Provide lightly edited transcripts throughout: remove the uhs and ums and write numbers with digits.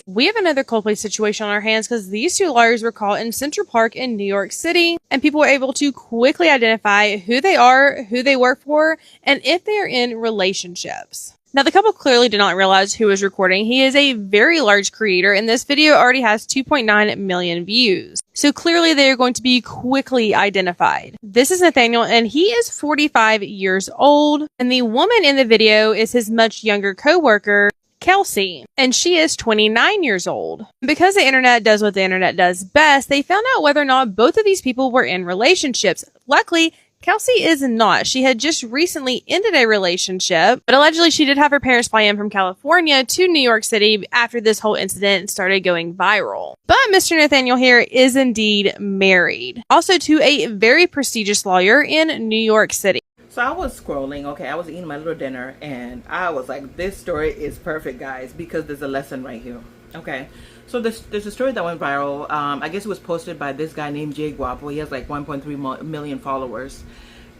We have another Coldplay situation on our hands because these two lawyers were caught in Central Park in New York City, and people were able to quickly identify who they are, who they work for, and if they are in relationships. Now, the couple clearly did not realize who was recording. He is a very large creator, and this video already has 2.9 million views. So clearly they are going to be quickly identified. This is Nathaniel, and he is 45 years old, and the woman in the video is his much younger co-worker, Kelsey, and she is 29 years old. Because the internet does what the internet does best, they found out whether or not both of these people were in relationships. Luckily, Kelsey is not. She had just recently ended a relationship, but allegedly she did have her parents fly in from California to New York City after this whole incident started going viral. But Mr. Nathaniel here is indeed married, also to a very prestigious lawyer in New York City. So I was scrolling, okay, I was eating my little dinner, and I was like, this story is perfect, guys, because there's a lesson right here, okay? So there's a story that went viral. I guess it was posted by this guy named Jay Guapo. He has like 1.3 million followers.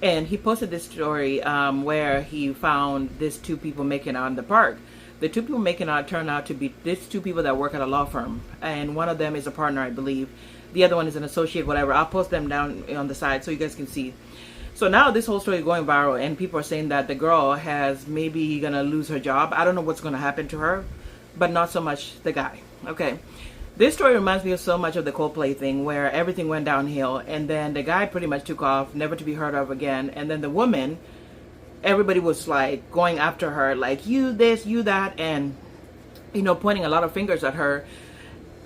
And he posted this story where he found these two people making out in the park. The two people making out turned out to be these two people that work at a law firm. And one of them is a partner, I believe. The other one is an associate, whatever. I'll post them down on the side so you guys can see. So now this whole story is going viral, and people are saying that the girl has maybe gonna lose her job. I don't know what's gonna happen to her, but not so much the guy. Okay, this story reminds me of so much of the Coldplay thing, where everything went downhill, and then the guy pretty much took off, never to be heard of again. And then the woman, everybody was like going after her, like, you this, you that, and you know, pointing a lot of fingers at her.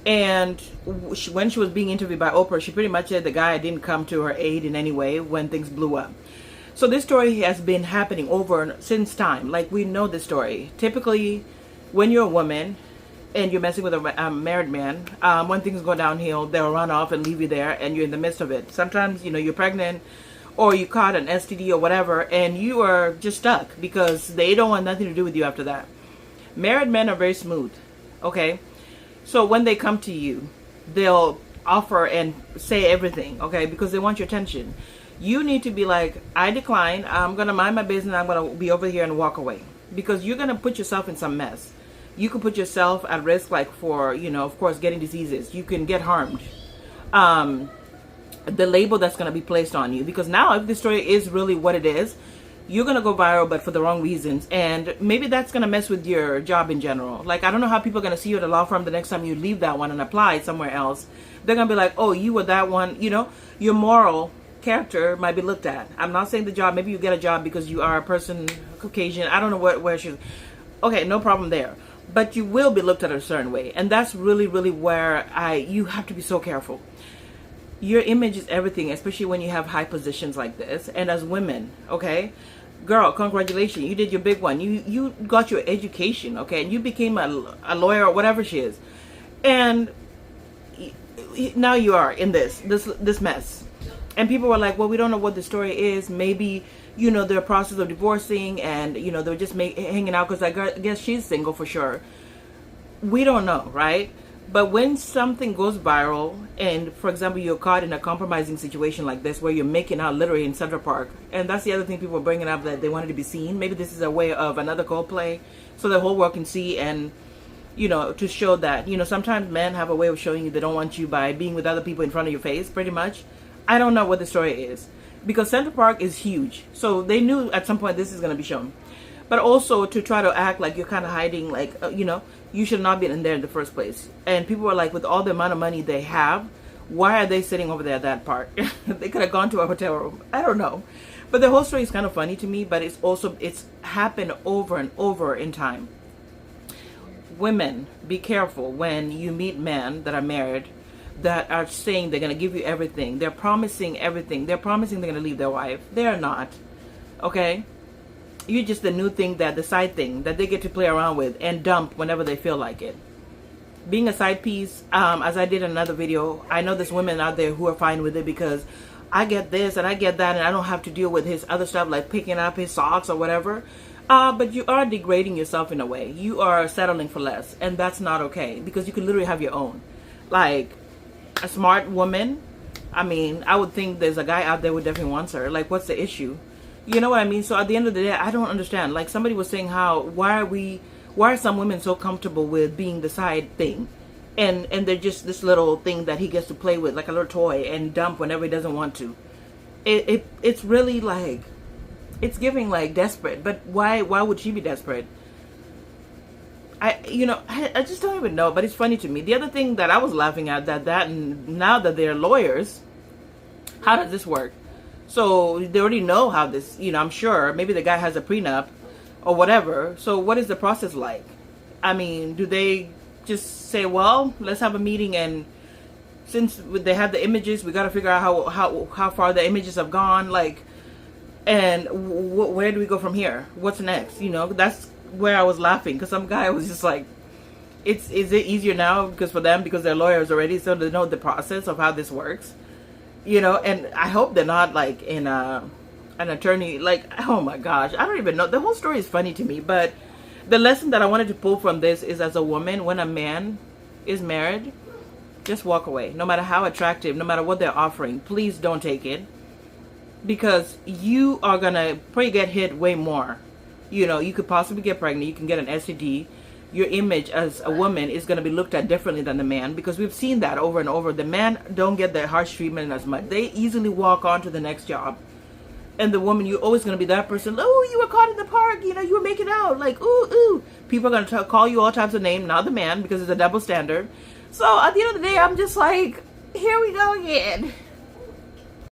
And when she was being interviewed by Oprah, she pretty much said the guy didn't come to her aid in any way when things blew up. So this story has been happening over since time. Like, we know this story. Typically, when you're a woman and you're messing with a married man, when things go downhill, they'll run off and leave you there, and you're in the midst of it. Sometimes, you know, you're pregnant, or you caught an STD or whatever, and you are just stuck because they don't want nothing to do with you after that. Married men are very smooth, okay? So when they come to you, they'll offer and say everything, okay, because they want your attention. You need to be like, I decline, I'm going to mind my business, I'm going to be over here and walk away. Because you're going to put yourself in some mess. You could put yourself at risk, like for, you know, of course, getting diseases. You can get harmed. The label that's going to be placed on you. Because now, if the story is really what it is, you're going to go viral, but for the wrong reasons. And maybe that's going to mess with your job in general. Like, I don't know how people are going to see you at a law firm the next time you leave that one and apply somewhere else. They're going to be like, oh, you were that one. You know, your moral character might be looked at. I'm not saying the job. Maybe you get a job because you are a person, Caucasian. I don't know where she's. Okay, no problem there. But you will be looked at a certain way. And that's really, really where you have to be so careful. Your image is everything, especially when you have high positions like this. And as women, okay? Girl, congratulations. You did your big one. You got your education, okay? And you became a lawyer or whatever she is. And now you are in this mess. And people were like, well, we don't know what the story is. Maybe, you know, they're process of divorcing, and, you know, they're just hanging out because I guess she's single for sure. We don't know, right? But when something goes viral, and for example, you're caught in a compromising situation like this where you're making out literally in Central Park, and that's the other thing people are bringing up, that they wanted to be seen. Maybe this is a way of another Coldplay so the whole world can see, and, you know, to show that, you know, sometimes men have a way of showing you they don't want you by being with other people in front of your face, pretty much. I don't know what the story is, because Central Park is huge. So they knew at some point this is going to be shown. But also to try to act like you're kind of hiding, like, you know, you should not be in there in the first place. And people are like, with all the amount of money they have, why are they sitting over there at that part? They could have gone to a hotel room. I don't know. But the whole story is kind of funny to me, but it's happened over and over in time. Women, be careful when you meet men that are married that are saying they're going to give you everything. They're promising everything. They're promising they're going to leave their wife. They're not. Okay? You're just the new thing, the side thing that they get to play around with and dump whenever they feel like it. Being a side piece, as I did in another video, I know there's women out there who are fine with it because I get this and I get that, and I don't have to deal with his other stuff like picking up his socks or whatever. But you are degrading yourself in a way. You are settling for less, and that's not okay, because you can literally have your own. Like, a smart woman, I mean, I would think there's a guy out there who definitely wants her. Like, what's the issue? You know what I mean? So at the end of the day, I don't understand. Like, somebody was saying why are we Why are some women so comfortable with being the side thing? And they're just this little thing that he gets to play with, like a little toy, and dump whenever he doesn't want to. It's really like, it's giving like desperate. But why would she be desperate? I just don't even know. But it's funny to me. The other thing that I was laughing at, that and now that they're lawyers, how does this work? So they already know how this, I'm sure maybe the guy has a prenup or whatever. So what is the process like? I mean, do they just say, well, let's have a meeting, and since they have the images, we got to figure out how far the images have gone, like, and where do we go from here? What's next? That's where I was laughing, because some guy was just like, is it easier now because for them, because they're lawyers already, so they know the process of how this works, and I hope they're not like in an attorney, like, oh my gosh, I don't even know. The whole story is funny to me, but the lesson that I wanted to pull from this is, as a woman, when a man is married, just walk away. No matter how attractive, no matter what they're offering, please don't take it, because you are gonna probably get hit way more. You could possibly get pregnant, you can get an STD. Your image as a woman is going to be looked at differently than the man, because we've seen that over and over. The man don't get the harsh treatment as much. They easily walk on to the next job. And the woman, you're always going to be that person. Oh, you were caught in the park, you were making out, like, ooh, ooh. People are going to call you all types of names, not the man, because it's a double standard. So at the end of the day, I'm just like, here we go again.